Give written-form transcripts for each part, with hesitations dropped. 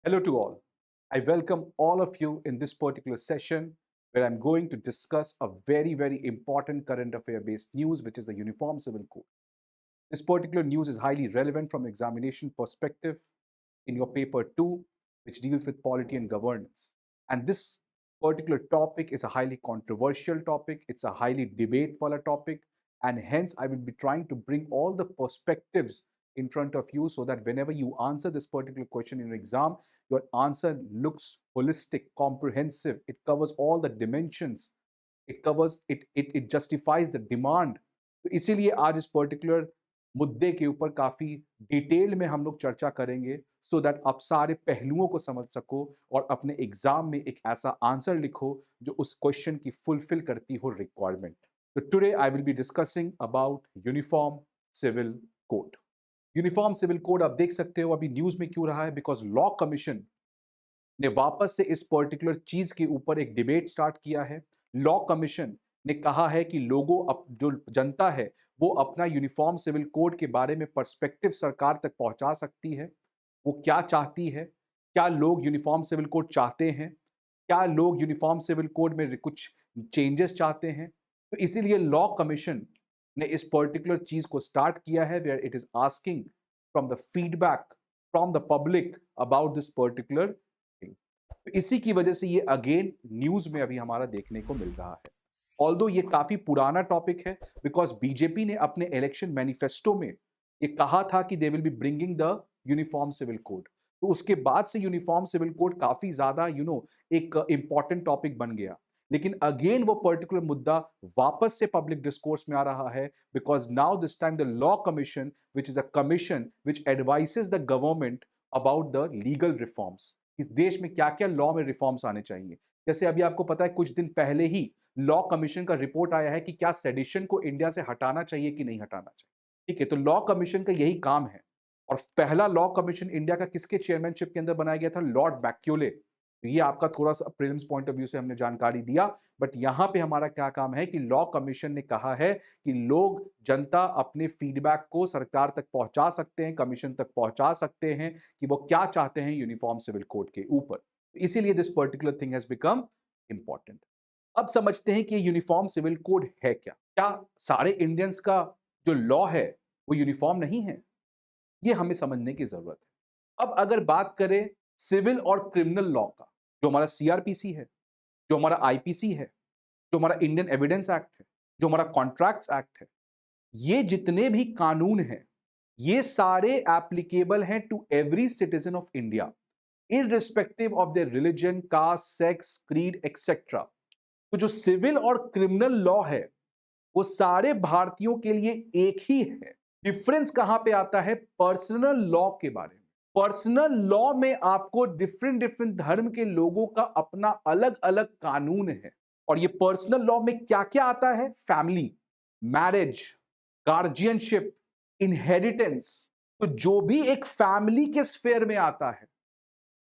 Hello to all. I welcome all of you in this particular session where I'm going to discuss a very important current affair based news, which is the Uniform Civil Code. This particular news is highly relevant from examination perspective in your paper 2, which deals with polity and governance. And this particular topic is a highly controversial topic. It's a highly debate-wala topic. And hence, I will be trying to bring all the perspectives in front of you so that whenever you answer this particular question in your exam, your answer looks holistic, comprehensive. It covers all the dimensions. It justifies the demand. तो इसीलिए आज इस particular मुद्दे के ऊपर काफी detail में हम लोग चर्चा करेंगे सो दैट आप सारे पहलुओं को समझ सको और अपने एग्जाम में एक ऐसा आंसर लिखो जो उस क्वेश्चन की फुलफिल करती हो रिक्वायरमेंट। तो today I will be discussing about uniform civil code. Uniform civil code आप देख सकते हो अभी न्यूज में क्यों रहा है, बिकॉज लॉ कमीशन ने वापस से इस पर्टिकुलर चीज के ऊपर एक डिबेट स्टार्ट किया है। लॉ कमीशन ने कहा है कि जो जनता है वो अपना यूनिफॉर्म सिविल कोड के बारे में पर्सपेक्टिव सरकार तक पहुंचा सकती है। वो क्या चाहती है, क्या लोग यूनिफॉर्म सिविल कोड चाहते हैं, क्या लोग यूनिफॉर्म सिविल कोड में कुछ चेंजेस चाहते हैं। तो इसीलिए लॉ कमीशन ने इस पर्टिकुलर चीज को स्टार्ट किया है where it is asking from the feedback from the public about this particular thing. तो इसी की वजह से ये अगेन न्यूज में अभी हमारा देखने को मिल रहा है। ऑल्दो ये काफी पुराना टॉपिक है बिकॉज बीजेपी ने अपने इलेक्शन मैनिफेस्टो में ये कहा था कि they will be bringing the uniform civil code. तो उसके बाद से यूनिफॉर्म सिविल कोड काफी ज्यादा एक इंपॉर्टेंट टॉपिक बन गया। लेकिन अगेन वो पर्टिकुलर मुद्दा वापस से पब्लिक डिस्कोर्स में आ रहा है because now this time the law commission which is a commission which advices the government about the legal reforms. इस देश में क्या क्या लॉ में रिफॉर्म्स आने चाहिए। जैसे अभी आपको पता है कुछ दिन पहले ही लॉ कमीशन का रिपोर्ट आया है कि क्या सेडिशन को इंडिया से हटाना चाहिए कि नहीं हटाना चाहिए। ठीक है, तो लॉ कमीशन का यही काम है। और पहला लॉ कमीशन इंडिया का किसके चेयरमैनशिप के अंदर बनाया गया था? Lord Macaulay. तो ये आपका थोड़ा सा प्रीलिम्स पॉइंट ऑफ व्यू से हमने जानकारी दिया, बट यहां पे हमारा क्या काम है कि लॉ कमीशन ने कहा है कि लोग जनता अपने फीडबैक को सरकार तक पहुंचा सकते हैं, कमीशन तक पहुंचा सकते हैं कि वो क्या चाहते हैं यूनिफॉर्म सिविल कोड के ऊपर। इसीलिए this particular thing has become important. अब समझते हैं कि ये यूनिफॉर्म सिविल कोड है क्या। क्या सारे इंडियंस का जो लॉ है वो यूनिफॉर्म नहीं है? ये हमें समझने की जरूरत है। अब अगर बात करें सिविल और क्रिमिनल लॉ का, जो हमारा सीआरपीसी है, जो हमारा आईपीसी है, जो हमारा इंडियन एविडेंस एक्ट है, जो हमारा कॉन्ट्रैक्ट्स एक्ट है, ये जितने भी कानून हैं ये सारे एप्लीकेबल हैं to every citizen of India irrespective of their religion, caste, sex, creed etcetera. तो जो सिविल और क्रिमिनल लॉ है वो सारे भारतीयों के लिए एक ही है। डिफरेंस कहां पे आता है? पर्सनल लॉ के बारे में। पर्सनल लॉ में आपको डिफरेंट डिफरेंट धर्म के लोगों का अपना अलग अलग कानून है। और ये पर्सनल लॉ में क्या क्या आता है? Family, marriage, guardianship, inheritance. तो जो भी एक फैमिली के स्फेयर में आता है,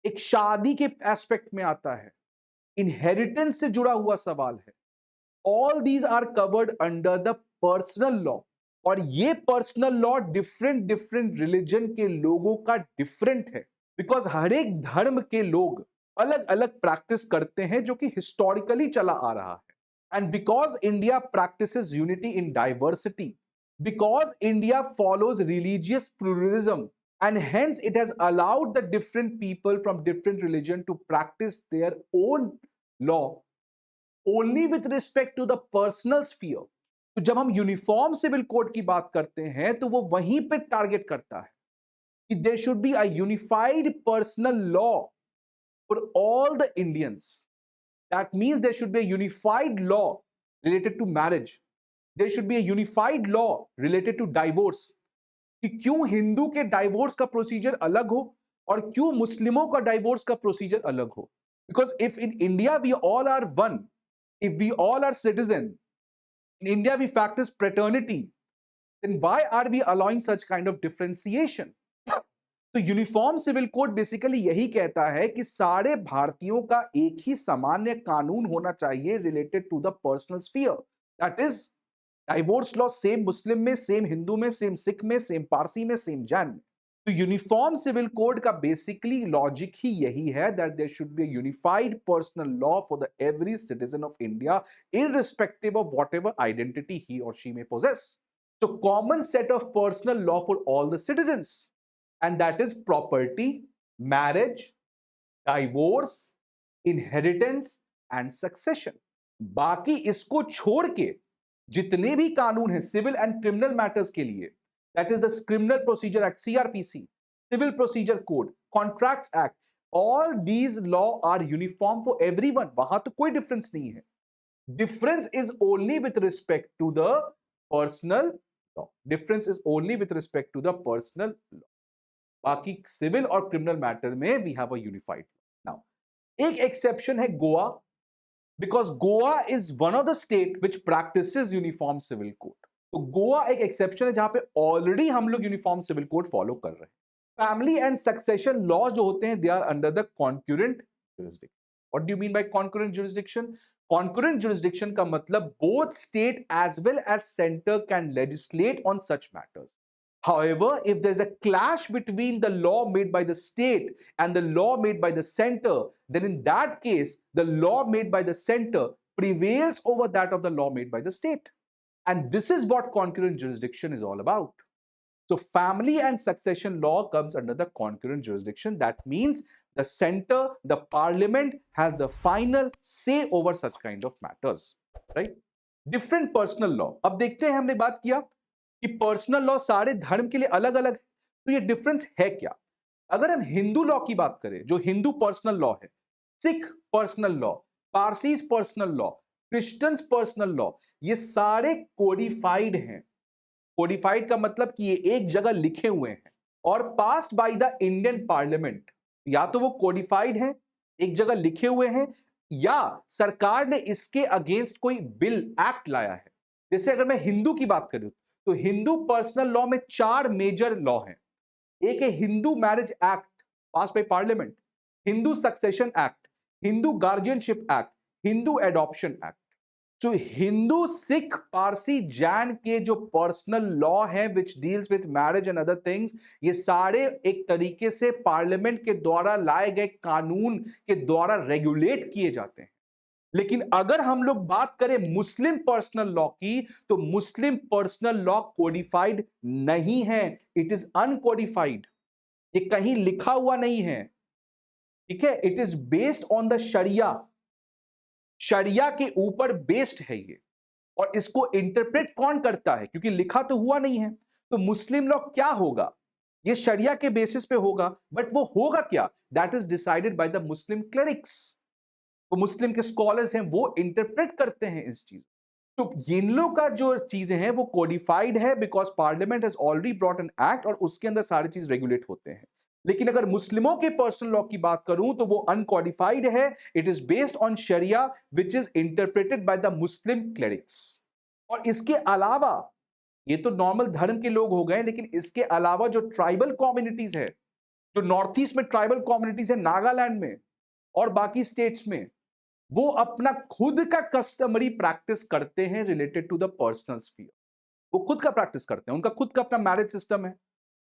एक शादी के एस्पेक्ट में आता है, इनहेरिटेंस से जुड़ा हुआ सवाल है, all these are covered under the personal law. और ये personal law different different religion के लोगों का डिफरेंट है बिकॉज हर एक धर्म के लोग अलग अलग प्रैक्टिस करते हैं जो कि हिस्टोरिकली चला आ रहा है। And because India practices unity in diversity, because India follows religious pluralism, and hence it has allowed the different people from different religion to practice their own law only with respect to the personal sphere। तो जब हम uniform civil code की बात करते हैं तो वो वहीं पे टारगेट करता है कि there should be a unified personal law for all the Indians. That means there should be a unified law related to marriage, there should be a unified law related to divorce. कि क्यों हिंदू के divorce का procedure अलग हो और क्यों मुस्लिमों का डाइवोर्स का प्रोसीजर अलग हो। Because if in India we all are one, if we all are citizen, in India we practice fraternity, then why are we allowing such kind of differentiation? तो यूनिफॉर्म सिविल कोड बेसिकली यही कहता है कि सारे भारतीयों का एक ही सामान्य कानून होना चाहिए related to the personal sphere. That is divorce law same Muslim में, सेम हिंदू में, सेम सिख में, सेम पारसी में, सेम जैन में। तो यूनिफॉर्म सिविल कोड का बेसिकली लॉजिक ही यही है that there should be a unified personal law for the every citizen of India irrespective of whatever identity he or she may possess. So common set of personal law for all the citizens, and that is property, marriage, divorce, inheritance and succession. बाकी इसको छोड़ के जितने भी कानून हैं civil and criminal matters के लिए, that is the criminal procedure act CrPC, civil procedure code, contracts act, all these law are uniform for everyone. वहां तो कोई डिफरेंस नहीं है. Difference is only with respect to the personal law. Difference is only with respect to the personal law. बाकी civil और criminal matter में we have a unified. Now एक exception है Goa, because Goa is one of the state which practices uniform civil code. तो गोवा एक exception है जहां पे ऑलरेडी हम लोग यूनिफॉर्म सिविल कोड फॉलो कर रहे हैं. फैमिली एंड सक्सेशन लॉ जो होते हैं they are under the concurrent jurisdiction. What do you mean by concurrent jurisdiction? Concurrent jurisdiction का मतलब both state as well as centre can legislate on such matters. However, if there's a clash between the law made by the state and the law made by the center, then in that case, the law made by the center prevails over that of the law made by the state. And this is what concurrent jurisdiction is all about. So family and succession law comes under the concurrent jurisdiction. That means the center, the parliament has the final say over such kind of matters, right? Different personal law. अब देखते हैं, हमने बात किया कि personal law सारे धर्म के लिए अलग अलग है. तो ये डिफरेंस है क्या? अगर हम हिंदू लॉ की बात करें, जो हिंदू पर्सनल लॉ है, Sikh personal law, Parsis personal law, Christians personal law, ये सारे कोडिफाइड हैं. कोडिफाइड का मतलब कि ये एक जगह लिखे हुए हैं और passed by the Indian parliament. या तो वो कोडिफाइड हैं, एक जगह लिखे हुए हैं, या सरकार ने इसके अगेंस्ट कोई बिल एक्ट लाया है. जैसे अगर मैं हिंदू की बात करूं तो हिंदू पर्सनल लॉ में 4 मेजर लॉ हैं. एक है Hindu marriage act pass by parliament, Hindu succession act, Hindu guardianship act, Hindu adoption act. तो हिंदू, सिख, पारसी, जैन के जो पर्सनल लॉ है which deals with marriage and other things, ये सारे एक तरीके से पार्लियामेंट के द्वारा लाए गए कानून के द्वारा रेगुलेट किए जाते हैं. लेकिन अगर हम लोग बात करें मुस्लिम पर्सनल लॉ की, तो मुस्लिम पर्सनल लॉ कोडिफाइड नहीं है. It is uncodified. ये कहीं लिखा हुआ नहीं है. ठीक है, it is based on the sharia. शरिया के ऊपर बेस्ड है ये. और इसको इंटरप्रेट कौन करता है? क्योंकि लिखा तो हुआ नहीं है. तो मुस्लिम लॉ क्या होगा? ये शरिया के बेसिस पे होगा. बट वो होगा क्या? That is decided by the Muslim clerics. वो मुस्लिम के स्कॉलर्स हैं, वो इंटरप्रेट करते हैं इस चीज. तो इन लोग का जो चीजें हैं वो कोडिफाइड है because parliament has already brought an act और उसके अंदर सारी चीज रेगुलेट होते हैं. लेकिन अगर मुस्लिमों के पर्सनल लॉ की बात करूं तो वो अनकोडिफाइड है. It is based on sharia which is interpreted by the Muslim clerics. और इसके अलावा, ये तो नॉर्मल धर्म के लोग हो गए, लेकिन इसके अलावा जो ट्राइबल कम्युनिटीज है, जो नॉर्थ ईस्ट में ट्राइबल कम्युनिटीज है, नागालैंड में और बाकी स्टेट्स में, वो अपना खुद का कस्टमरी प्रैक्टिस करते हैं related to the personal sphere. वो खुद का प्रैक्टिस करते हैं. उनका खुद का अपना मैरिज सिस्टम है,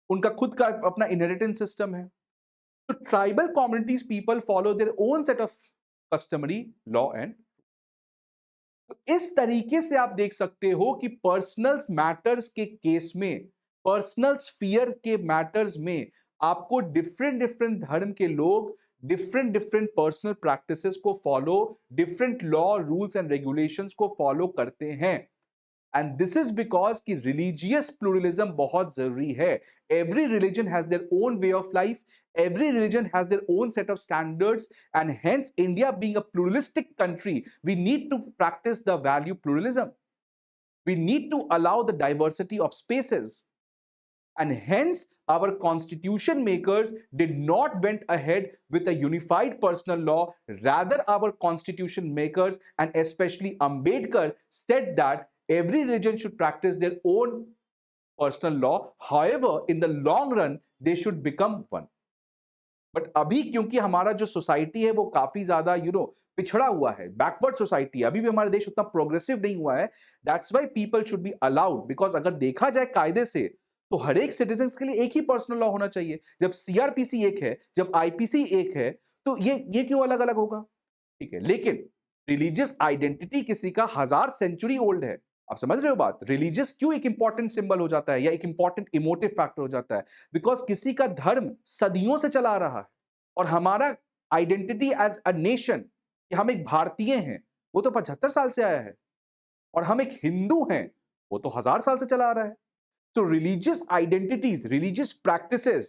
उनका खुद का अपना इनहेरिटेंस सिस्टम है. तो tribal communities people follow their own set of customary law and. तो इस तरीके से आप देख सकते हो कि पर्सनल मैटर्स के केस में, पर्सनल स्फीयर के मैटर्स में, आपको डिफरेंट डिफरेंट धर्म के लोग डिफरेंट डिफरेंट पर्सनल प्रैक्टिसेस को follow, different law, rules and regulations को फॉलो करते हैं. एंड दिस इज बिकॉज कि रिलीजियस प्लूरलिज्म बहुत जरूरी है. Every religion has their own way of life, every religion has their own set of standards, and hence India being a pluralistic country, we need to practice the value pluralism. We need to allow the diversity of spaces. And hence our constitution makers did not went ahead with a unified personal law. Rather, our constitution makers and especially Ambedkar said that every religion should practice their own personal law. However, in the long run, they should become one. But अभी क्योंकि हमारा जो society है वो काफी ज्यादा पिछड़ा हुआ है, बैकवर्ड सोसाइटी, अभी भी हमारा देश उतना प्रोग्रेसिव नहीं हुआ है. That's why people should be allowed. Because अगर देखा जाए कायदे से तो हर एक सिटीजन के लिए एक ही पर्सनल लॉ होना चाहिए। जब सीआरपीसी एक है, जब आईपीसी एक है, तो ये क्यों अलग अलग होगा? ठीक है, लेकिन रिलीजियस आइडेंटिटी किसी का 1000 सेंचुरी ओल्ड है। आप समझ रहे हो बात? रिलीजियस क्यों एक इंपॉर्टेंट सिंबल हो जाता है या एक इंपॉर्टेंट इमोटिव फैक्टर हो जाता है? बिकॉज किसी का धर्म सदियों से चला आ रहा है और हमारा आइडेंटिटी एज अ नेशन कि हम एक भारतीय हैं, वो तो 75 साल से आया है और हम एक हिंदू हैं, वो तो 1000 साल से चला आ रहा है। So religious identities, religious practices,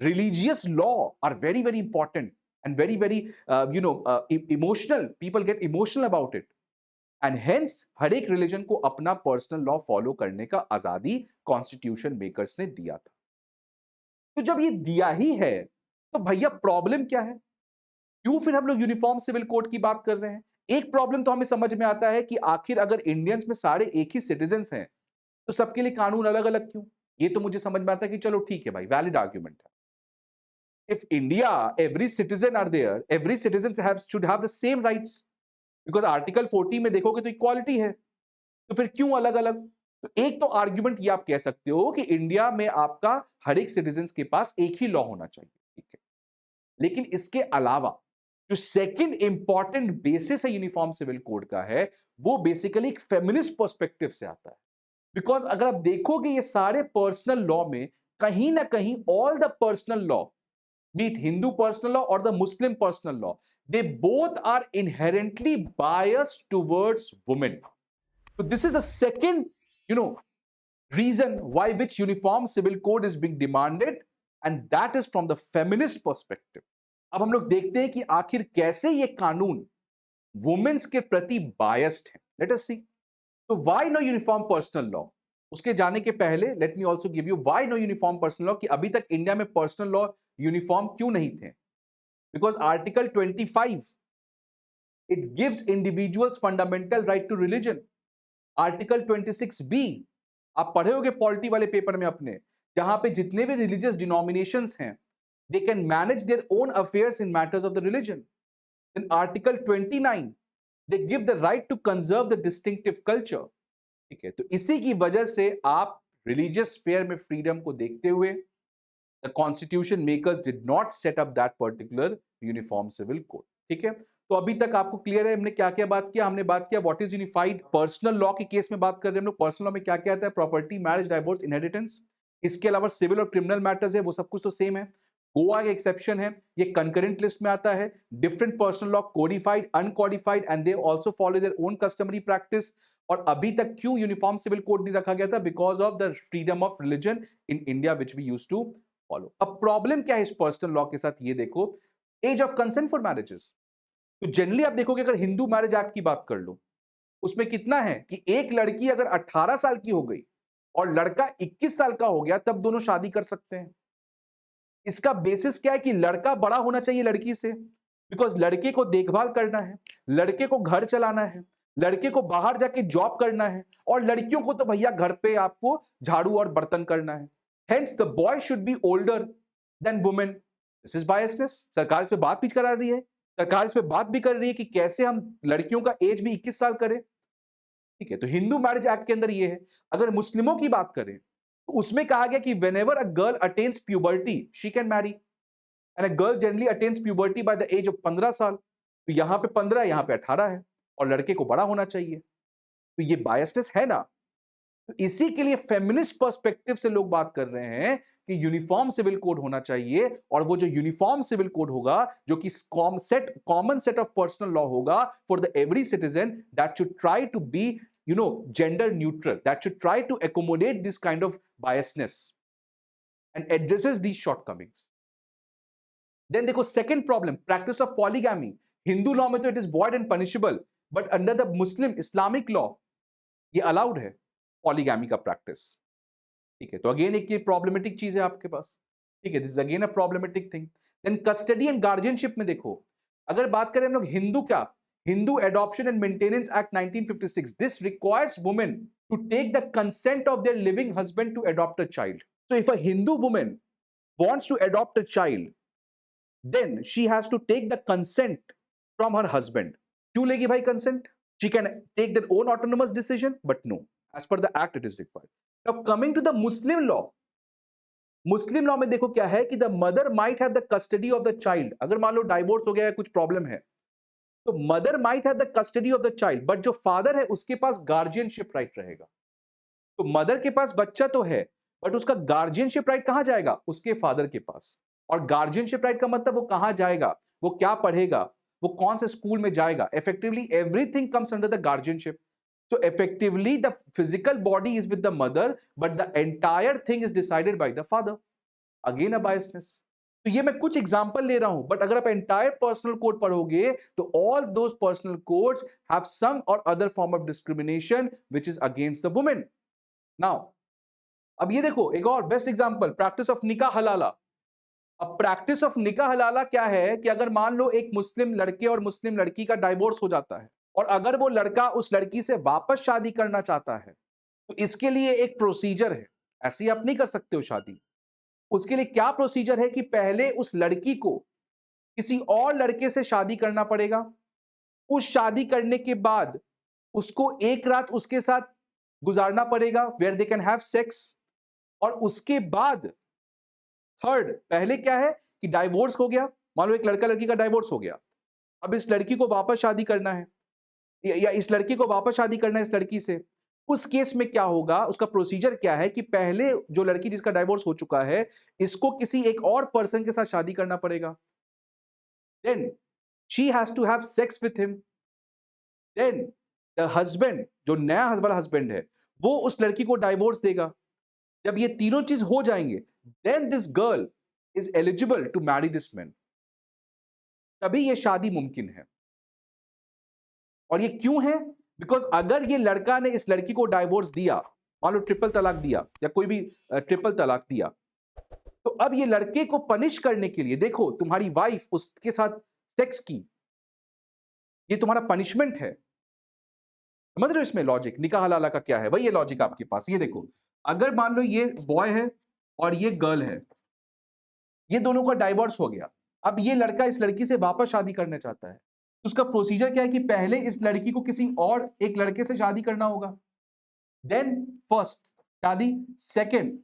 religious law are very, very important and very, very, emotional. People get emotional about it. And hence, हर एक रिलीजन को अपना पर्सनल लॉ फॉलो करने का आजादी कॉन्स्टिट्यूशन मेकर्स ने दिया था। तो जब ये दिया ही है, तो भैया प्रॉब्लम क्या है? क्यों फिर हम लोग यूनिफॉर्म सिविल कोड की बात कर रहे हैं? एक प्रॉब्लम तो हमें समझ में आता है कि आखिर अगर इंडियंस में सारे एक ही सिटीजन्स हैं, तो सबके लिए कानून अलग-अलग क्यों? ये तो मुझे समझ में आता है कि चलो ठीक है भाई, वैलिड आर्गुमेंट है। If India, every citizen are there, every citizens should have the same rights, because article 40 में देखोगे तो इक्वालिटी है, तो फिर क्यों अलग-अलग? तो एक तो आर्गुमेंट ये आप कह सकते हो कि इंडिया में आपका हर एक सिटीजन्स के पास एक ही लॉ होना चाहिए, ठीक है। लेकिन इसके अलावा जो सेकंड इंपॉर्टेंट बेसिस है यूनिफॉर्म सिविल कोड का है, वो बेसिकली एक फेमिनिस्ट पर्सपेक्टिव से आता है। बिकॉज अगर आप देखोगे ये सारे पर्सनल लॉ में कहीं ना कहीं all the personal law, be it Hindu personal law or the Muslim personal law, they both are inherently biased towards women. So this is the second, you know, reason why which uniform civil code is being demanded, and that is from the feminist perspective. अब हम लोग देखते हैं कि आखिर कैसे ये कानून वुमेन्स के प्रति बायस्ड है। Let us see. तो why no uniform personal law? उसके जाने के पहले let me also give you why no uniform personal law, कि अभी तक इंडिया में पर्सनल लॉ यूनिफॉर्म क्यों नहीं थे? Because article 25 it gives individuals fundamental right to religion. Article 26B आप पढ़े होगे पॉलिटी वाले पेपर में अपने, जहां पे जितने भी रिलीजियस डिनोमिनेशंस हैं, they can manage their own affairs in matters of the religion. In article 29 they give the right to conserve the distinctive culture. ठीक है, तो इसी की वजह से आप रिलीजियस फेयर में फ्रीडम को देखते हुए the constitution makers did not set up that particular uniform civil code. ठीक है, तो अभी तक आपको क्लियर है हमने क्या क्या बात किया? हमने बात किया what is unified personal law के केस में बात कर रहे हैं हम लोग। पर्सनल लॉ में क्या क्या आता है? Property, marriage, divorce, inheritance. इसके अलावा सिविल और क्रिमिनल मैटर्स है, वो सब कुछ तो सेम है। गोवा का एक्सेप्शन है, ये कंकरेंट लिस्ट में आता है। Different personal law, codified, uncodified, and they also follow their own customary practice. और अभी तक क्यों यूनिफॉर्म सिविल कोड नहीं रखा गया था? Because of the freedom of religion in India which we used to follow. अब प्रॉब्लम क्या है इस पर्सनल लॉ के साथ? ये देखो, age of consent for marriages. तो जनरली आप देखोगे, अगर हिंदू मैरिज एक्ट की बात कर लो, उसमें कितना है कि एक लड़की अगर 18 साल की हो गई और लड़का 21 साल का हो गया, तब दोनों शादी कर सकते हैं। इसका बेसिस क्या है कि लड़का बड़ा होना चाहिए लड़की से, बिकॉज लड़के को देखभाल करना है, लड़के को घर चलाना है, लड़के को बाहर जाके जॉब करना है, और लड़कियों को तो भैया घर पे आपको झाड़ू और बर्तन करना है। Hence the boy should be older than women. This is biasness. सरकार इस पे बात भी करा रही है, सरकार इस पे बात भी कर रही है कि कैसे हम लड़कियों का एज भी 21 साल करें। ठीक है, तो हिंदू मैरिज एक्ट के अंदर ये है। अगर मुस्लिमों की बात करें तो उसमें कहा गया कि whenever a girl attains puberty she can marry, and a girl generally attains puberty by the age of 15 साल। तो यहां पे 15 है, यहां पे 18 है, और लड़के को बड़ा होना चाहिए। तो ये बायसनेस है ना। तो इसी के लिए फेमिनिस्ट पर्सपेक्टिव से लोग बात कर रहे हैं कि यूनिफॉर्म सिविल कोड होना चाहिए, और वो जो यूनिफॉर्म सिविल कोड होगा, जो कि common set of personal law होगा for the every citizen, that should try to be gender neutral, that should try to accommodate this kind of biasness and addresses these shortcomings. Then देखो second problem, practice of polygamy. Hindu law में तो it is void and punishable, but under the Muslim Islamic law ये allowed है polygamy का practice. ठीक है, तो again एक ये प्रॉब्लमेटिक चीज है आपके पास। ठीक है, this is again a problematic thing. Then custody and guardianship में देखो, अगर बात करें हम लोग हिंदू क्या, Hindu adoption and maintenance act 1956, this requires women to take the consent of their living husband to adopt a child. So if a Hindu women wants to adopt a child, then she has to take the consent from her husband. क्यों लेगी भाई consent? She can take their own autonomous decision, but no, as per the act it is required. Now coming to the Muslim law, Muslim law में देखो क्या है कि the mother might have the custody of the child. अगर मान लो divorce हो गया है, कुछ प्रॉब्लम है, तो mother might have the custody of the child, but जो फादर है उसके पास गार्जियनशिप राइट रहेगा। तो मदर के पास बच्चा तो है, बट उसका गार्जियनशिप राइट कहां जाएगा? उसके फादर के पास। और गार्जियनशिप राइट का मतलब वो कहां जाएगा, वो क्या पढ़ेगा, वो कौन से स्कूल में जाएगा, effectively everything comes under the guardianship. So effectively, the physical body is with the mother, but the entire thing is decided by the father. Again, a biasness. तो ये मैं कुछ एग्जांपल ले रहा हूं, बट अगर आप एंटायर पर्सनल कोड पढ़ोगे तो all those personal codes have some or other form of discrimination which is against the women. Now अब ये देखो एक और बेस्ट एग्जांपल, प्रैक्टिस ऑफ निकाह हलाला। अब प्रैक्टिस ऑफ निकाह हलाला क्या है कि अगर मान लो एक मुस्लिम लड़के और मुस्लिम लड़की का डाइवोर्स हो जाता है, और अगर वो लड़का उस लड़की से वापस शादी करना चाहता है, तो इसके लिए एक प्रोसीजर है। ऐसे ही आप नहीं कर सकते हो शादी। उसके लिए क्या प्रोसीजर है कि पहले उस लड़की को किसी और लड़के से शादी करना पड़ेगा। उस शादी करने के बाद उसको एक रात उसके साथ गुजारना पड़ेगा, where they can have sex. और उसके बाद थर्ड, पहले क्या है कि डाइवोर्स हो गया, मान लो एक लड़का लड़की का डाइवोर्स हो गया, अब इस लड़की को वापस शादी करना है, या इस लड़की को वापस शादी करना है इस लड़की से। उस केस में क्या होगा, उसका प्रोसीजर क्या है कि पहले जो लड़की जिसका डाइवोर्स हो चुका है, इसको किसी एक और पर्सन के साथ शादी करना पड़ेगा। Then she has to have sex with him. Then the husband, जो नया वाला हस्बैंड है, वो उस लड़की को डाइवोर्स देगा। जब ये तीनों चीज हो जाएंगे, then this girl is eligible to marry this man. तभी ये शादी मुमकिन है। और ये क्यों है? बिकॉज अगर ये लड़का ने इस लड़की को डाइवोर्स दिया, मान लो ट्रिपल तलाक दिया या कोई भी ट्रिपल तलाक दिया, तो अब ये लड़के को पनिश करने के लिए, देखो तुम्हारी वाइफ उसके साथ सेक्स की, ये तुम्हारा पनिशमेंट है। समझ रहे हो इसमें लॉजिक निकाह हलाला का क्या है? वही ये लॉजिक आपके पास। ये देखो, अगर मान लो ये बॉय है और ये गर्ल है, ये दोनों का डाइवोर्स हो गया, अब ये लड़का इस लड़की से वापस शादी करना चाहता है, उसका प्रोसीजर क्या है कि पहले इस लड़की को किसी और एक लड़के से शादी करना होगा। देन फर्स्ट शादी, second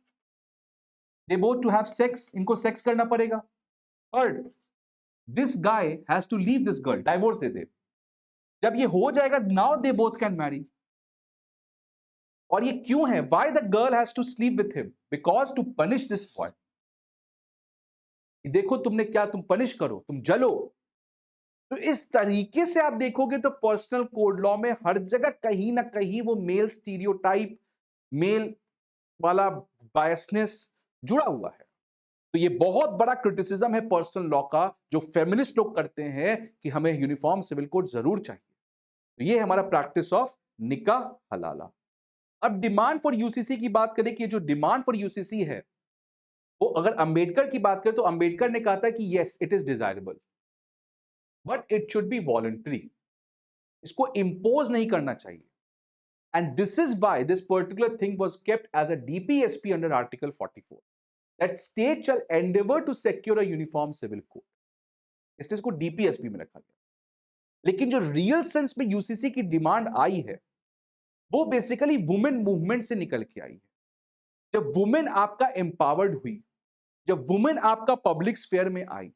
they both to have sex, इनको सेक्स करना पड़ेगा। Third, this guy has to leave this girl, divorce दे दे। जब ये हो जाएगा, now they both can marry. और ये क्यों है? Why the girl has to sleep with him? Because to punish this boy. देखो तुमने क्या, तुम पनिश करो, तुम जलो। तो इस तरीके से आप देखोगे तो पर्सनल कोड लॉ में हर जगह कहीं ना कहीं वो मेल स्टीरियोटाइप, मेल वाला बायसनेस जुड़ा हुआ है। तो ये बहुत बड़ा क्रिटिसिज्म है पर्सनल लॉ का, जो फेमिनिस्ट लोग करते हैं कि हमें यूनिफॉर्म सिविल कोड जरूर चाहिए। तो ये हमारा प्रैक्टिस ऑफ निकाह हलाला। अब डिमांड फॉर यूसीसी की बात करें कि जो डिमांड फॉर यूसीसी है, वो अगर अंबेडकर की बात करें तो अंबेडकर ने कहा था कि yes it is desirable, but it should be voluntary. इसको इंपोज नहीं करना चाहिए। And this is why this particular thing was kept as a DPSP under article 44, that state shall endeavour to secure a uniform civil code. इसलिए इसको DPSP में रखा गया। लेकिन जो रियल सेंस में यूसीसी की डिमांड आई है, वो बेसिकली वुमेन मूवमेंट से निकल के आई है। जब वुमेन आपका एम्पावर्ड हुई, जब वुमेन आपका पब्लिक स्फेयर में आई,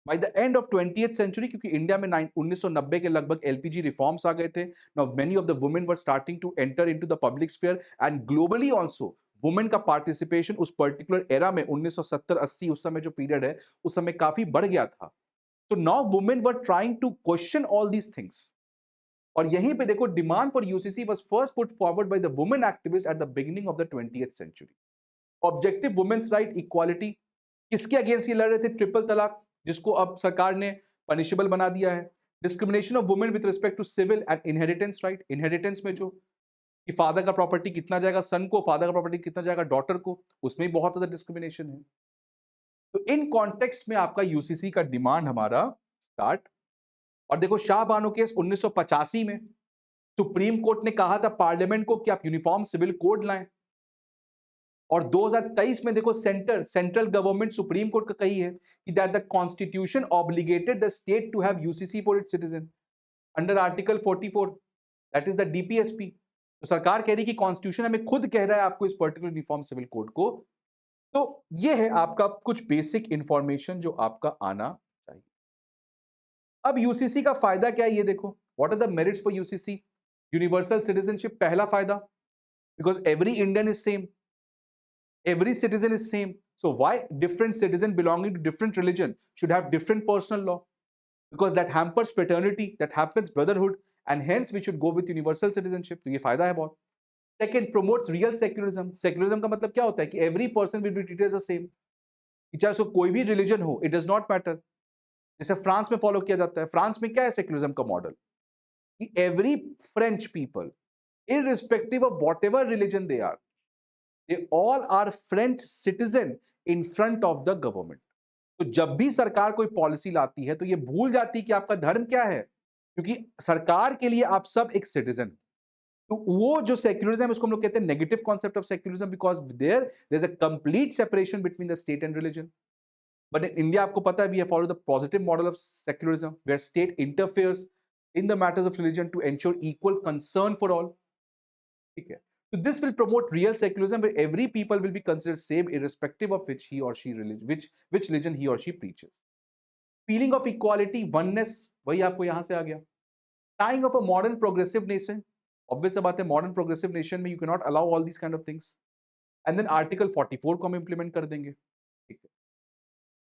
by the end of 20th century, क्योंकि इंडिया में 1990 के लगभग एलपीजी रिफॉर्म्स आ गए थे, now many of the women were starting to enter into the public sphere and globally also women का पार्टिसिपेशन उस पर्टिकुलर एरा में 1970-80 उस समय जो पीरियड है, उस समय काफी बढ़ गया था। तो now women were trying to question all these things. और यहीं पे देखो, demand for UCC was first put forward by the women activist at the beginning of the 20th century. Objective women's right, equality. किसके against ये लड़ रहे थे? Triple तलाक, जिसको अब सरकार ने पनिशेबल बना दिया है। Discrimination of women with respect to civil and inheritance right, inheritance में जो कि फादर का प्रॉपर्टी कितना जाएगा सन को, फादर का प्रॉपर्टी कितना जाएगा डॉटर को, उसमें भी बहुत ज्यादा डिस्क्रिमिनेशन है। तो इन कॉन्टेक्स्ट में आपका यूसीसी का डिमांड हमारा स्टार्ट। और देखो, शाह बानो केस 1985 में सुप्रीम कोर्ट ने कहा था पार्लियामेंट को कि आप यूनिफॉर्म सिविल कोड लाएं। और 2023 में देखो, सेंट्रल गवर्नमेंट सुप्रीम कोर्ट का कही है कि that the constitution obligated the state to have UCC for its citizen under article 44, that is the DPSP. तो सरकार कह रही कि कॉन्स्टिट्यूशन हमें खुद कह रहा है आपको इस पर्टिकुलर यूनिफॉर्म सिविल कोड को, तो ये है आपका कुछ बेसिक इंफॉर्मेशन जो आपका आना चाहिए। अब यूसीसी का फायदा क्या है ये देखो, what are the merits for UCC? Universal citizenship पहला फायदा, because every Indian is same, every citizen is same, so why different citizen belonging to different religion should have different personal law? Because that hampers fraternity, that hampers brotherhood, and hence we should go with universal citizenship. तो ये फायदा है बहुत। Second, promotes real secularism. Secularism का मतलब क्या होता है कि every person will be treated as the same, कि चाहे उसको कोई भी रिलीजन हो, it does not matter। जैसे फ्रांस में फॉलो किया जाता है। फ्रांस में क्या है सेक्युलरिज्म का मॉडल, कि every French people, irrespective of whatever religion they are, they all are French citizen in front of the government। तो जब भी सरकार कोई पॉलिसी लाती है तो ये भूल जाती है कि आपका धर्म क्या है, क्योंकि सरकार के लिए आप सब एक सिटीजन। तो वो जो सेक्युलरिज्म है उसको हम लोग कहते हैं negative concept of secularism, because there is a complete separation between the state and religion. But in India आपको पता है we have follow the positive model of secularism where state interferes in the matters of religion to ensure equal concern for all. ठीक है, so this will promote real secularism where every people will be considered same irrespective of which he or she religion, which religion he or she preaches। Feeling of equality, oneness, वही आपको यहां से आ गया। Tying of a modern progressive nation, obvious बात है modern progressive nation में you cannot allow all these kind of things। And then article 44 को हम implement कर देंगे। ठीक है,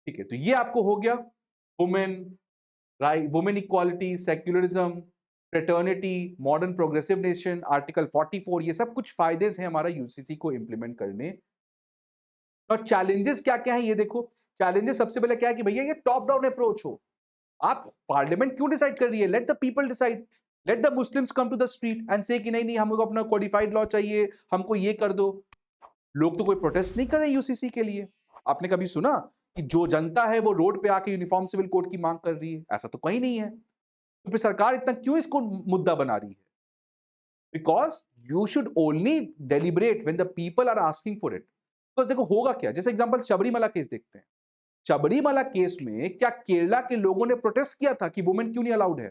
ठीक है, तो ये आपको हो गया women right, women equality, secularism, fraternity, modern progressive nation, article 44, ये सब कुछ फायदे हैं हमारा यूसीसी को इंप्लीमेंट करने। और चैलेंजेस क्या क्या है ये देखो। चैलेंजेस सबसे पहले क्या है कि भैया ये टॉप डाउन अप्रोच हो। आप पार्लियामेंट क्यों डिसाइड कर रही है? Let the people decide, let the Muslims come to the street and say कि नहीं नहीं हमको अपना कोडिफाइड लॉ चाहिए, हमको ये कर दो। लोग तो कोई प्रोटेस्ट नहीं कर रहे यूसीसी के लिए। आपने कभी सुना कि जो जनता है वो रोड पे आके यूनिफॉर्म सिविल कोड की मांग कर रही है? ऐसा तो कहीं नहीं है। तो फिर सरकार इतना क्यों इसको मुद्दा बना रही है? Because you should only deliberate when the people are asking for it. तो देखो होगा क्या, जैसे एग्जांपल शबरीमला केस देखते हैं। शबरीमला केस में क्या केरला के लोगों ने प्रोटेस्ट किया था कि वुमेन क्यों नहीं अलाउड है?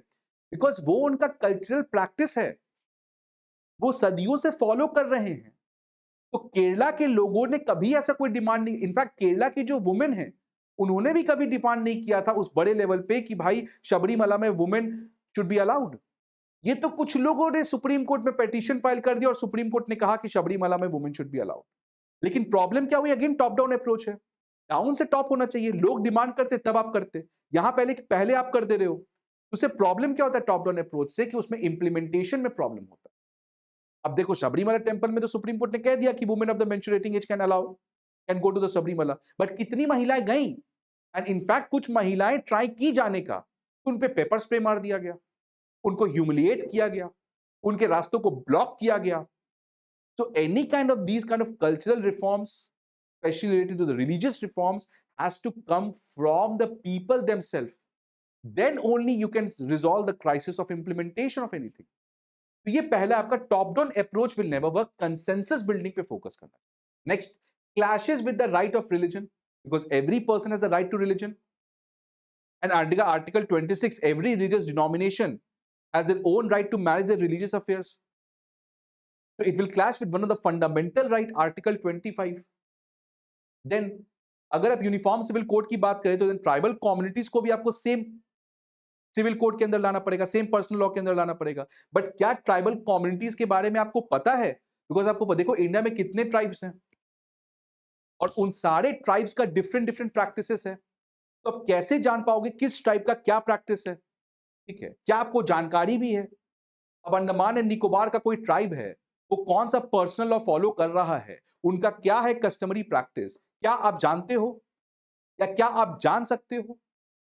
बिकॉज वो उनका कल्चरल प्रैक्टिस है, वो सदियों से फॉलो कर रहे हैं। तो केरला के लोगों ने कभी ऐसा कोई डिमांड नहीं, इनफैक्ट केरला की जो वुमेन है उन्होंने भी कभी डिमांड नहीं किया था उस बड़े लेवल पे कि भाई शबरीमला में वुमेन शुड बी अलाउड। ये तो कुछ लोगों ने सुप्रीम कोर्ट में पिटीशन फाइल कर दिया और सुप्रीम कोर्ट ने कहा कि शबरीमला में वुमेन शुड बी अलाउड। लेकिन प्रॉब्लम क्या हुई? अगेन टॉप डाउन अप्रोच है। डाउन से टॉप होना चाहिए, लोग डिमांड करते तब आप करते, यहां पहले आप कर दे रहे हो। उससे प्रॉब्लम क्या होता है टॉप डाउन अप्रोच से, कि उसमें इंप्लीमेंटेशन में प्रॉब्लम होता है। अब देखो शबरीमला टेंपल में तो सुप्रीम कोर्ट ने कह दिया कि women of the menstruating age can go to the Sabarimala, but कितनी महिलाएं गई? एंड इनफैक्ट कुछ महिलाएं ट्राई की जाने का, तो उन पे पेपर स्प्रे मार दिया गया, उनको ह्यूमिलिएट किया गया, उनके रास्तों को ब्लॉक किया गया। So any kind of these kind of cultural reforms, especially related to the religious reforms, has to come from the people themselves. Then only you can resolve the crisis of implementation of anything. तो ये पहला आपका top down approach will never work, consensus building पे focus करना है। Next, clashes with the right of religion, because every person has a right to religion, and article 26, every religious denomination has their own right to manage their religious affairs. So it will clash with one of the fundamental right, article 25. Then अगर आप uniform civil code की बात करें तो then tribal communities को भी आपको same civil code के अंदर लाना पड़ेगा, सेम पर्सनल लॉ के अंदर लाना पड़ेगा। बट क्या ट्राइबल कम्युनिटीज के बारे में आपको पता है? बिकॉज आपको देखो इंडिया में कितने ट्राइब्स हैं और उन सारे ट्राइब्स का डिफरेंट डिफरेंट प्रैक्टिसेस है। तो आप कैसे जान पाओगे किस ट्राइब का क्या प्रैक्टिस है? ठीक है, क्या आपको जानकारी भी है? अब अंडमान एंड निकोबार का कोई ट्राइब है, वो कौन सा पर्सनल लॉ फॉलो कर रहा है, उनका क्या है कस्टमरी प्रैक्टिस, क्या आप जानते हो या क्या आप जान सकते हो?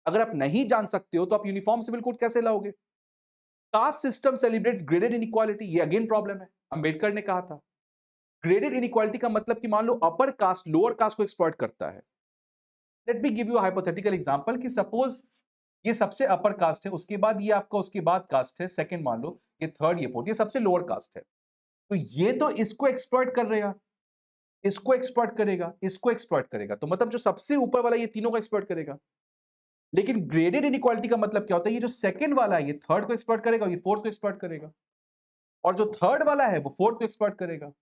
अगर आप नहीं जान सकते हो तो आप यूनिफॉर्म सिविल कोड कैसे लाओगे? Caste system celebrates graded inequality, ये अगेन प्रॉब्लम है। अंबेडकर ने कहा था ग्रेडेड इनइक्वालिटी का मतलब कि मान लो अपर कास्ट लोअर कास्ट को एक्सप्लॉइट करता है। Let me give you a hypothetical example कि सपोज ये सबसे अपर कास्ट है, उसके बाद ये आपका उसके बाद कास्ट है, सेकंड मान लो, ये थर्ड, ये फोर्थ, ये सबसे लोअर कास्ट है। तो ये तो इसको एक्सप्लॉइट कर रहेगा, इसको एक्सप्लॉइट करेगा, इसको एक्सप्लॉइट करेगा, तो मतलब जो सबसे ऊपर वाला ये तीनों को एक्सप्लॉइट करेगा। लेकिन ग्रेडेड इनइक्वालिटी का मतलब क्या होता है? ये जो सेकंड वाला है ये थर्ड को एक्सप्लॉइट करेगा, ये फोर्थ को एक्सप्लॉइट करेगा, और जो थर्ड वाला है वो फोर्थ को एक्सप्लॉइट करेगा।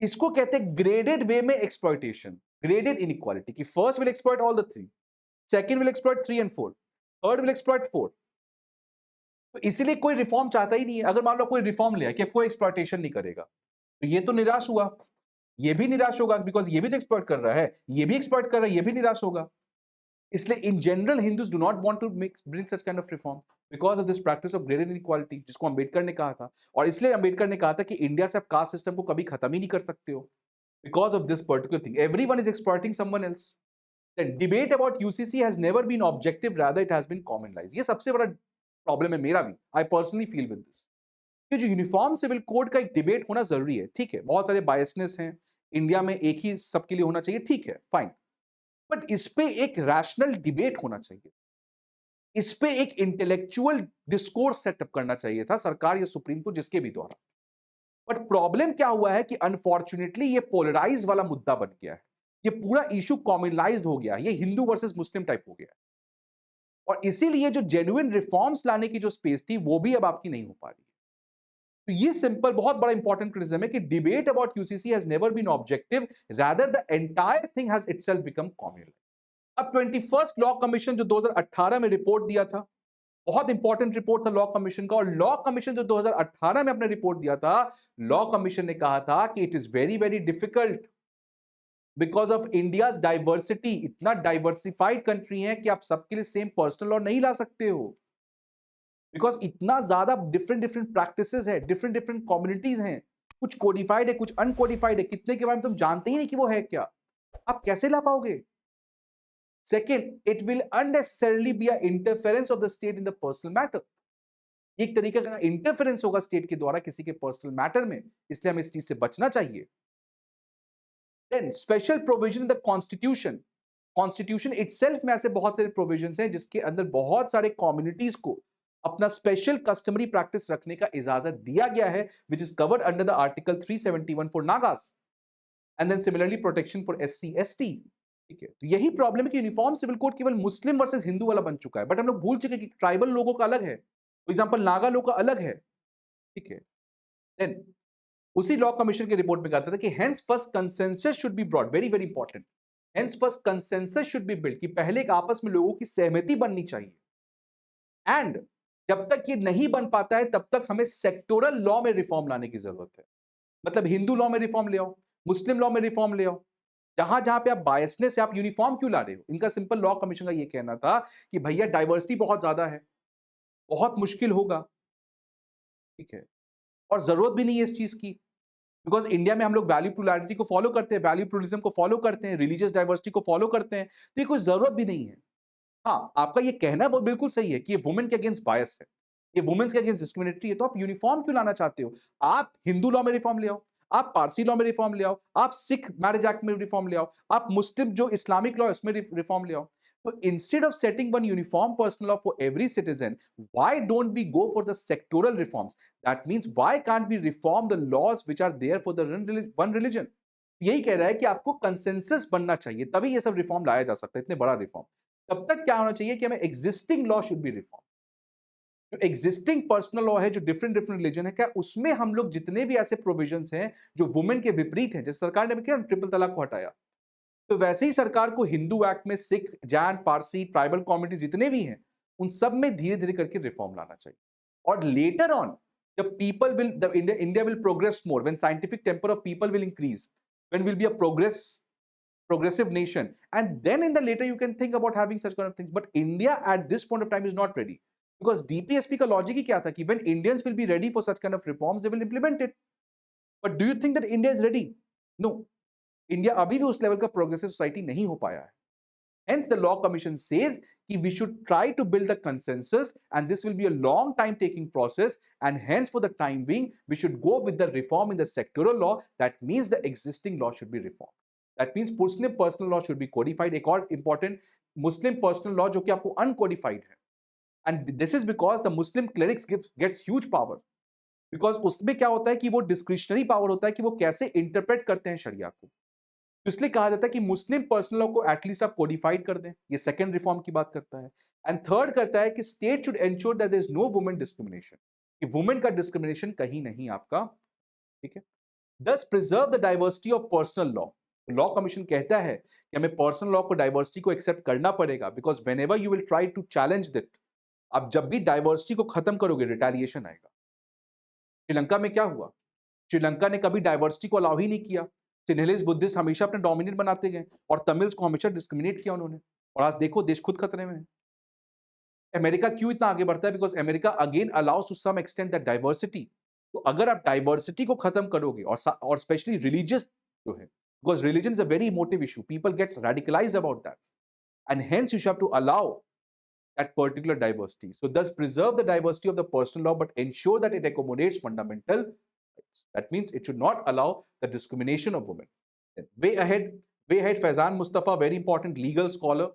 इसको कहते हैं ग्रेडेड वे में एक्सप्लॉइटेशन, ग्रेडेड इनइक्वालिटी, कि first will exploit all the three, second will exploit 3 and 4, third will exploit 4। तो इसीलिए कोई रिफॉर्म चाहता ही नहीं है। अगर मान लो कोई रिफॉर्म लिया कि अब कोई एक्सप्लॉइटेशन नहीं करेगा, तो ये तो निराश हुआ, ये भी निराश होगा, बिकॉज ये भी तो एक्सप्लॉइट कर रहा है, ये भी एक्सप्लॉइट कर रहा है, ये भी निराश होगा। इसलिए in general Hindus do not want to bring such kind of reform because of this practice of graded inequality, जिसको अंबेडकर ने कहा था। और इसलिए अंबेडकर ने कहा था कि इंडिया से आप कास्ट सिस्टम को कभी खत्म ही नहीं कर सकते हो, because of this particular thing, everyone is exploiting someone else. The debate about UCC has never been objective, rather it has been commonalized. ये सबसे बड़ा प्रॉब्लम है मेरा भी, I personally feel with this. कि जो यूनिफॉर्म सिविल कोड का एक डिबेट होना जरूरी है, ठीक है, बहुत सारे बायसनेस हैं इंडिया में, एक ही सबके लिए होना चाहिए, ठीक है, फाइन, बट इस पे एक रैशनल डिबेट होना चाहिए, इस पे एक इंटेलेक्चुअल डिस्कोर्स सेटअप करना चाहिए था सरकार या सुप्रीम कोर्ट, जिसके भी द्वारा। बट प्रॉब्लम क्या हुआ है कि अनफॉर्चुनेटली ये पोलराइज वाला मुद्दा बन गया है, ये पूरा इशू कॉमनलाइज्ड हो गया, ये हिंदू वर्सेस मुस्लिम टाइप हो गया, और इसीलिए जो जेन्युइन रिफॉर्म्स लाने की जो स्पेस थी वो भी अब आपकी नहीं हो पा रही है। तो ये सिंपल बहुत बड़ा इंपॉर्टेंट क्रिटिसिज्म है कि debate about UCC has never been objective, rather the entire thing has itself become communal. अब 21st लॉ कमीशन जो 2018 में रिपोर्ट दिया था, बहुत इंपॉर्टेंट रिपोर्ट था लॉ कमीशन का, और लॉ कमीशन जो 2018 में अपने रिपोर्ट दिया था, लॉ कमीशन ने कहा था कि it is very very difficult because of India's diversity, इतना डाइवर्सिफाइड कंट्री है कि आप सबके लिए सेम पर्सनल लॉ नहीं ला सकते हो, बिकॉज इतना ज्यादा डिफरेंट डिफरेंट प्रैक्टिसेस है, डिफरेंट डिफरेंट कम्युनिटीज हैं, कुछ कोडिफाइड है, कुछ अनकोडिफाइड है, कितने के बारे में तुम जानते ही नहीं कि वो है क्या, आप कैसे ला पाओगे? Second, it will unnecessarily be a interference of the state in the personal matter, एक तरीके का इंटरफेरेंस होगा स्टेट के द्वारा किसी के पर्सनल मैटर में, इसलिए हमें इस चीज से बचना चाहिए। Then special provision in the constitution, constitution itself में ऐसे बहुत सारे प्रोविजंस हैं जिसके अंदर बहुत सारे कम्युनिटीज को अपना स्पेशल कस्टमरी प्रैक्टिस रखने का इजाजत दिया गया है, which is covered under the article 371 for Nagas, and then similarly protection for SC ST. ठीक है, तो यही प्रॉब्लम है कि यूनिफॉर्म सिविल कोड केवल मुस्लिम वर्सेस हिंदू वाला बन चुका है, बट हम लोग भूल चुके कि ट्राइबल लोगों का अलग है, फॉर एग्जांपल नागा लोग का अलग है। ठीक है, देन उसी लॉ कमीशन की रिपोर्ट में कहता था कि hence first consensus should be brought, very very important, hence first consensus should be build, कि पहले एक आपस में लोगों की सहमति बननी चाहिए, एंड जब तक ये नहीं बन पाता है तब तक हमें सेक्टोरल लॉ में रिफॉर्म लाने की जरूरत है। मतलब हिंदू लॉ में रिफॉर्म ले आओ, मुस्लिम लॉ में रिफॉर्म ले आओ, जहां जहां पे आप बायसनेस से आप यूनिफॉर्म क्यों ला रहे हो? इनका सिंपल लॉ कमीशन का ये कहना था कि भैया डाइवर्सिटी बहुत ज्यादा है, बहुत मुश्किल होगा, ठीक है, और जरूरत भी नहीं है इस चीज की, बिकॉज इंडिया में हम लोग वैल्यू प्लुरैलिटी को फॉलो करते हैं, वैल्यू प्लुरलिज्म को फॉलो करते हैं, रिलीजियस डाइवर्सिटी को फॉलो करते हैं, तो ये कोई जरूरत भी नहीं है। हाँ, आपका ये कहना वो बिल्कुल सही है कि ये वुमेन के अगेंस्ट बायस है, ये वुमेन्स के अगेंस्ट डिस्क्रिमिनेटरी है, तो आप यूनिफॉर्म क्यों लाना चाहते हो? आप हिंदू लॉ में रिफॉर्म ले आओ, आप पारसी लॉ में रिफॉर्म ले आओ, आप सिख मैरिज एक्ट में रिफॉर्म ले आओ, आप मुस्लिम जो इस्लामिक लॉ है उसमें रिफॉर्म ले आओ। तो instead of setting one uniform personal law for every citizen, why don't we go for the sectoral reforms? That means why can't we reform the laws which are there for the one religion? यही कह रहा है कि आपको consensus बनना चाहिए, तभी ये सब रिफॉर्म लाया जा सकता है, इतने बड़ा रिफॉर्म। तब तक क्या होना चाहिए कि हमें existing law should be reform, जो एग्जिस्टिंग पर्सनल लॉ है, जो डिफरेंट डिफरेंट रिलीजन है, क्या उसमें हम लोग जितने भी ऐसे प्रोविजंस हैं जो वुमेन के विपरीत हैं, जैसे सरकार ने क्या ट्रिपल तलाक को हटाया, तो वैसे ही सरकार को हिंदू एक्ट में सिख, जैन, पारसी, ट्राइबल कम्युनिटी जितने भी हैं, उन सब में धीरे धीरे करके रिफॉर्म लाना चाहिए। और लेटर ऑन जब people will the India will progress more, when scientific temper of people will increase, when will be a progressive nation, and then in the later you can think about having such kind of things, but India at this point of time is not ready, because DPSP का logic ही क्या था कि when Indians will be ready for such kind of reforms they will implement it, but do you think that India is ready? No, India अभी भी उस level का progressive society नहीं हो पाया है। Hence the law commission says कि we should try to build the consensus, and this will be a long time taking process, and hence for the time being we should go with the reform in the sectoral law. That means the existing law should be reformed. That means Muslim personal law should be codified. एक और important Muslim personal law जो कि आपको uncodified है, and this is because the Muslim clerics gets huge power, because उसमें क्या होता है कि वो discretionary power होता है कि वो कैसे interpret करते हैं शरिया को, तो इसलिए कहा जाता है कि मुस्लिम पर्सनल लॉ को एटलीस्ट आप कोडिफाइड कर दें, ये सेकंड रिफॉर्म की बात करता है। एंड थर्ड करता है कि state should ensure that there is no women discrimination, कि वुमेन का डिस्क्रिमिनेशन कहीं नहीं आपका, ठीक है। Thus preserve the diversity of personal law. Law commission कहता है कि हमें पर्सनल लॉ को डाइवर्सिटी को एक्सेप्ट करना पड़ेगा, because whenever you will try to challenge that, आप जब भी डाइवर्सिटी को खत्म करोगे रिटेलिएशन आएगा। श्रीलंका में क्या हुआ? श्रीलंका ने कभी डाइवर्सिटी को अलाउ ही नहीं किया। सिन्हलिस बुद्धिस्ट हमेशा अपने डोमिनेट बनाते गए और तमिल्स को हमेशा डिस्क्रिमिनेट किया उन्होंने, और आज देखो देश खुद खतरे में है। अमेरिका क्यों इतना आगे बढ़ता है? Because America again allows to some extent that diversity. तो अगर आप डाइवर्सिटी को खत्म करोगे और स्पेशली रिलीजियस जो है, because religion is a very emotive issue, people gets radicalised about that, and hence you have to allow that particular diversity. So thus preserve the diversity of the personal law, but ensure that it accommodates fundamental rights. That means it should not allow the discrimination of women. Then way ahead Faizan Mustafa, very important legal scholar.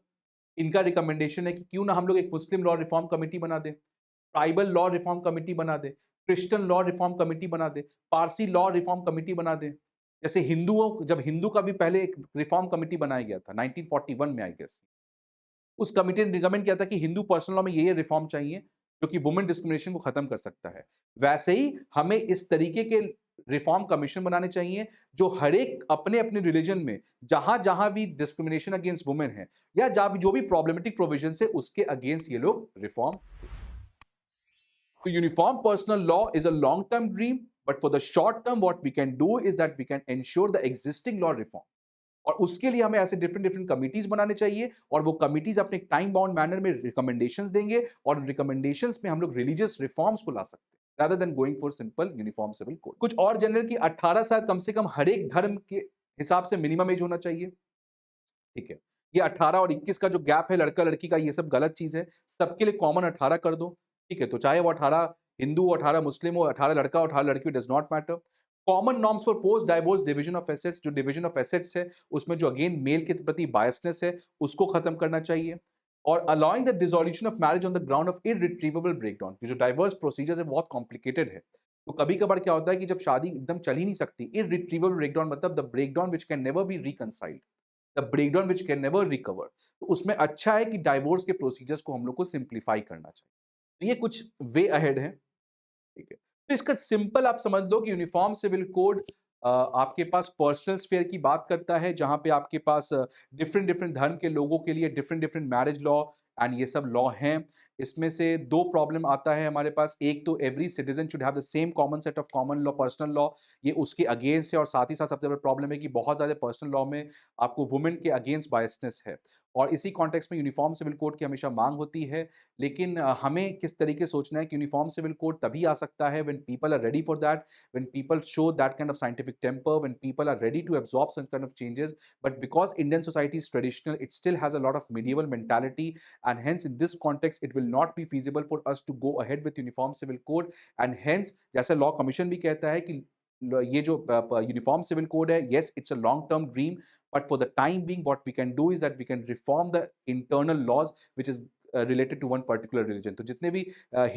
इनका recommendation है कि क्यों ना हम लोग एक मुस्लिम law reform committee बना दें, ट्राइबल लॉ रिफॉर्म कमेटी बना दें, क्रिश्चियन लॉ रिफॉर्म कमेटी बना दें, पारसी लॉ रिफॉर्म कमेटी बना दें। जैसे हिंदुओं, जब हिंदू का भी पहले एक रिफॉर्म कमेटी बनाया गया था 1941 में, आई गेस, उस कमिटी ने रिकमेंड किया था कि हिंदू पर्सनल लॉ में ये रिफॉर्म चाहिए जो कि वुमेन डिस्क्रिमिनेशन को खत्म कर सकता है। वैसे ही हमें इस तरीके के रिफॉर्म कमीशन बनाने चाहिए जो हर एक अपने अपने रिलीजन में जहां जहां भी डिस्क्रिमिनेशन अगेंस्ट वुमेन है या जहां भी जो भी प्रॉब्लमेटिक प्रोविजन है उसके अगेंस्ट ये लोग रिफॉर्म। तो uniform personal law is a long term dream, but for the short term what we can do is that we can ensure the existing law reform, और उसके लिए हमें ऐसे डिफरेंट डिफरेंट कमिटीज बनाने चाहिए, और वो कमिटीज अपने टाइम बाउंड मैनर में रिकमेंडेशंस देंगे, और रिकमेंडेशंस में हम लोग रिलीजियस रिफॉर्म्स को ला सकते हैं rather than going for simple uniform civil code. कुछ और जनरल की 18 साल कम से कम हर एक धर्म के हिसाब से मिनिमम एज होना चाहिए। ठीक है, ये 18 और 21 का जो गैप है लड़का लड़की का, ये सब गलत चीज है। सबके लिए कॉमन 18 कर दो। ठीक है, तो चाहे वो 18 हिंदू, 18 मुस्लिम हो, 18 लड़का, 18 लड़की, does not matter. Common norms for post divorce division of assets, जो डिवीजन ऑफ एसेट्स है उसमें जो अगेन मेल के प्रति बायसनेस है उसको खत्म करना चाहिए। और allowing the dissolution of marriage on the ground of irretrievable breakdown, जो डाइवर्स प्रोसीजर्स है बहुत कॉम्प्लिकेटेड है। तो कभी कभार क्या होता है कि जब शादी एकदम चल ही नहीं सकती, इररिट्रीवेबल ब्रेकडाउन मतलब the breakdown which can never be reconciled, the breakdown which can never recover, तो उसमें अच्छा है कि डाइवोर्स के प्रोसीजर्स को हम लोग को सिंप्लीफाई करना चाहिए। तो ये कुछ वे अहेड है। ठीक है, तो इसका सिंपल आप समझ लो कि यूनिफॉर्म सिविल कोड आपके पास पर्सनल स्फेयर की बात करता है, जहां पे आपके पास डिफरेंट डिफरेंट धर्म के लोगों के लिए different different marriage law and ये सब लॉ हैं। इसमें से दो प्रॉब्लम आता है हमारे पास, एक तो every citizen should have the same common set of common law personal law, ये उसके अगेंस्ट है, और साथ ही साथ सबसे बड़ा प्रॉब्लम है कि बहुत ज़्यादा पर्सनल लॉ में आपको वुमेन के अगेंस्ट बायसनेस है, और इसी कॉन्टेक्स्ट में यूनिफॉर्म सिविल कोड की हमेशा मांग होती है। लेकिन हमें किस तरीके सोचना है कि यूनिफॉर्म सिविल कोड तभी आ सकता है when people are ready for that, when people show that kind of scientific temper, when people are ready to absorb such kind of changes, but because Indian society is traditional, it still has a lot of medieval mentality, and hence in this context it will not be feasible for us to go ahead with uniform civil code, and hence जैसे law commission भी कहता है कि ये जो uniform civil code है, yes it's a long term dream, but for the time being what we can do is that we can reform the internal laws which is related to one particular religion। तो जितने भी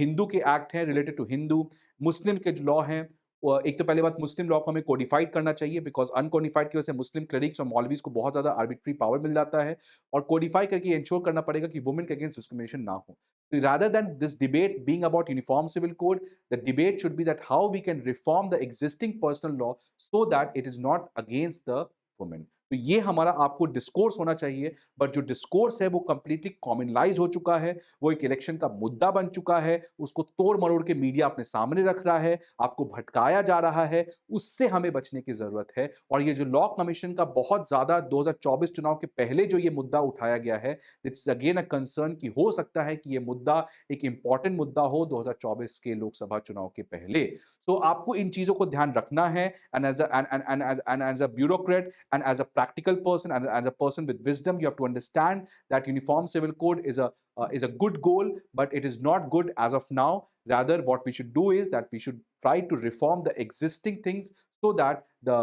हिंदू के act हैं related to Hindu, मुस्लिम के जो law हैं, एक तो पहले बात मुस्लिम लॉ को हमें कोडिफाइड करना चाहिए, बिकॉज अनकोडिफाइड की वजह से मुस्लिम क्लरिक्स और मौलवीज को बहुत ज्यादा आर्बिट्री पावर मिल जाता है, और कोडिफाई करके इंश्योर करना पड़ेगा कि वुमेन के अगेंस्ट डिस्क्रिमिनेशन ना हो। So rather than this debate being about uniform civil code, the debate should be that how we can reform the existing personal law so that it is not against the women। तो ये हमारा आपको discourse होना चाहिए, but जो discourse है वो completely कॉमनलाइज हो चुका है, वो एक इलेक्शन का मुद्दा बन चुका है, उसको तोड़ मरोड़ के मीडिया अपने सामने रख रहा है, आपको भटकाया जा रहा है, उससे हमें बचने की जरूरत है। और ये जो लॉ कमीशन का बहुत ज्यादा 2024 चुनाव के पहले जो ये मुद्दा उठाया गया है, इट्स अगेन अ कंसर्न कि हो सकता है कि ये मुद्दा एक इंपॉर्टेंट मुद्दा हो 2024 के लोकसभा चुनाव के पहले। सो आपको इन चीजों को ध्यान रखना है, and as a bureaucrat and as a practical person and as a person with wisdom, you have to understand that uniform civil code is a good goal, but it is not good as of now. Rather what we should do is that we should try to reform the existing things so that the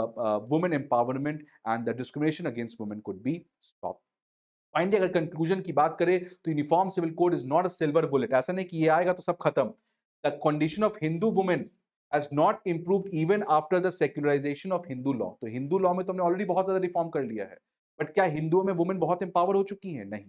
women empowerment and the discrimination against women could be stopped। Finally अगर conclusion की बात करें तो uniform civil code is not a silver bullet, ऐसा नहीं कि ये आएगा तो सब खत्म। The condition of Hindu women has not improved even after the secularization of Hindu law। तो हिंदू लॉ में तो हमने ऑलरेडी बहुत ज्यादा रिफॉर्म कर लिया है, बट क्या हिंदुओं में वुमेन बहुत एम्पावर हो चुकी हैं? नहीं।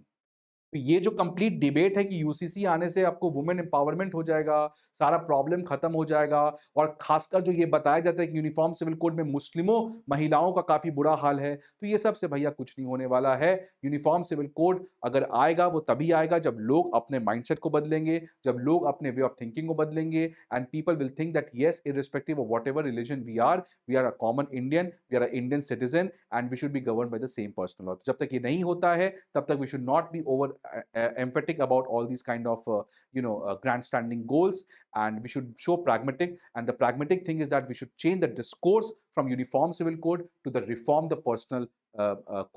तो ये जो कंप्लीट डिबेट है कि यूसीसी आने से आपको वुमेन एम्पावरमेंट हो जाएगा, सारा प्रॉब्लम खत्म हो जाएगा, और खासकर जो ये बताया जाता है कि यूनिफॉर्म सिविल कोड में मुस्लिमों महिलाओं का काफ़ी बुरा हाल है, तो ये सब से भैया कुछ नहीं होने वाला है। यूनिफॉर्म सिविल कोड अगर आएगा वो तभी आएगा जब लोग अपने माइंडसेट को बदलेंगे, जब लोग अपने वे ऑफ थिंकिंग को बदलेंगे, and people will think that yes, irrespective of whatever religion we are a common Indian, we are a Indian citizen and we should be governed by the same personal law. जब तक ये नहीं होता है, तब तक we should not be over emphatic about all these kind of grandstanding goals, and we should show pragmatic, and the pragmatic thing is that we should change the discourse from uniform civil code to the reform the personal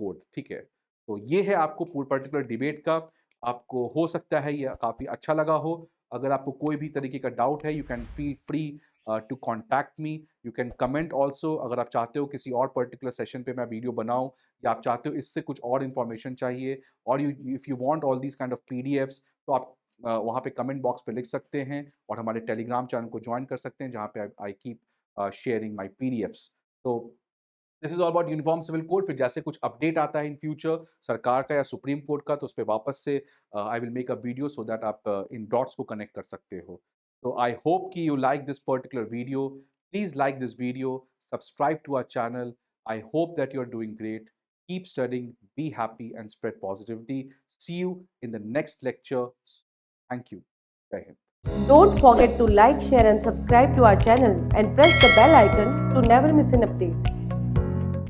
code। ठीक है, तो ये है आपको particular debate का। आपको हो सकता है ये काफ़ी अच्छा लगा हो। अगर आपको कोई भी तरीके का डाउट है, you can feel free to contact me. You can comment also, अगर आप चाहते हो किसी और पर्टिकुलर सेशन पे मैं वीडियो बनाऊँ, या आप चाहते हो इससे कुछ और इन्फॉर्मेशन चाहिए, और you if you want all these kind of PDFs, तो आप वहाँ पे कमेंट बॉक्स पे लिख सकते हैं, और हमारे टेलीग्राम चैनल को जॉइन कर सकते हैं, जहाँ पे I keep sharing my PDFs. तो this is all about uniform civil code. फिर जैसे कुछ अपडेट आता है इन फ्यूचर सरकार का या सुप्रीम कोर्ट का, तो उस पे वापस से I will make a video so that आप इन डॉट्स को कनेक्ट कर सकते हो। तो आई होप कि you like this particular video. Please like this video, subscribe to our channel. I hope that you are doing great. Keep studying, be happy, and spread positivity. See you in the next lecture. Thank you. Jai Hind. Don't forget to like, share and subscribe to our channel and press the bell icon to never miss an update.